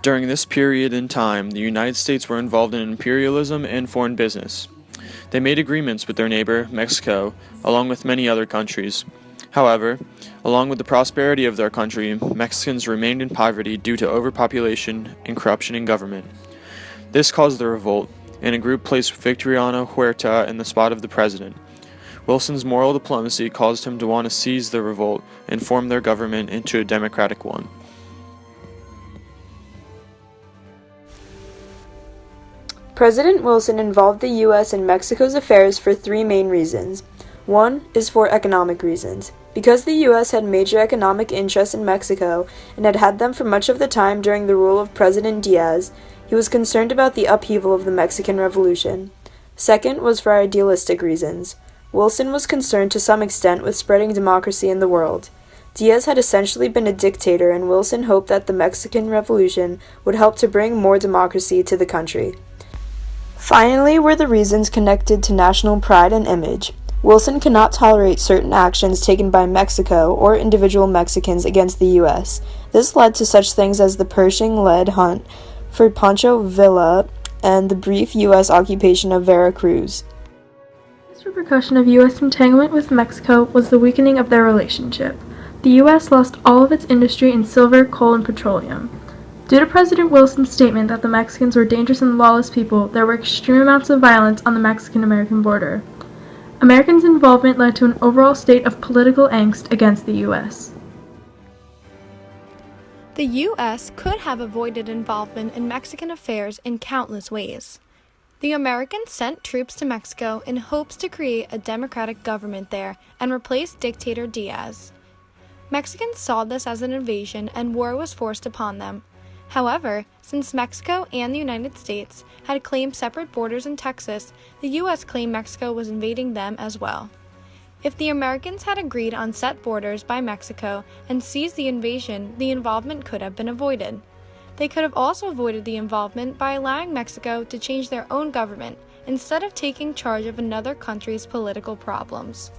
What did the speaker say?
During this period in time, the United States were involved in imperialism and foreign business. They made agreements with their neighbor, Mexico, along with many other countries. However, along with the prosperity of their country, Mexicans remained in poverty due to overpopulation and corruption in government. This caused the revolt, and a group placed Victoriano Huerta in the spot of the president. Wilson's moral diplomacy caused him to want to seize the revolt and form their government into a democratic one. President Wilson involved the U.S. in Mexico's affairs for three main reasons. One is for economic reasons. Because the U.S. had major economic interests in Mexico and had had them for much of the time during the rule of President Diaz, he was concerned about the upheaval of the Mexican Revolution. Second was for idealistic reasons. Wilson was concerned to some extent with spreading democracy in the world. Diaz had essentially been a dictator, and Wilson hoped that the Mexican Revolution would help to bring more democracy to the country. Finally were the reasons connected to national pride and image. Wilson could not tolerate certain actions taken by Mexico or individual Mexicans against the U.S. This led to such things as the Pershing-led hunt for Pancho Villa and the brief U.S. occupation of Veracruz. This repercussion of U.S. entanglement with Mexico was the weakening of their relationship. The U.S. lost all of its industry in silver, coal, and petroleum. Due to President Wilson's statement that the Mexicans were dangerous and lawless people, there were extreme amounts of violence on the Mexican-American border. Americans' involvement led to an overall state of political angst against the U.S. The U.S. could have avoided involvement in Mexican affairs in countless ways. The Americans sent troops to Mexico in hopes to create a democratic government there and replace dictator Diaz. Mexicans saw this as an invasion and war was forced upon them. However, since Mexico and the United States had claimed separate borders in Texas, the U.S. claimed Mexico was invading them as well. If the Americans had agreed on set borders by Mexico and seized the invasion, the involvement could have been avoided. They could have also avoided the involvement by allowing Mexico to change their own government instead of taking charge of another country's political problems.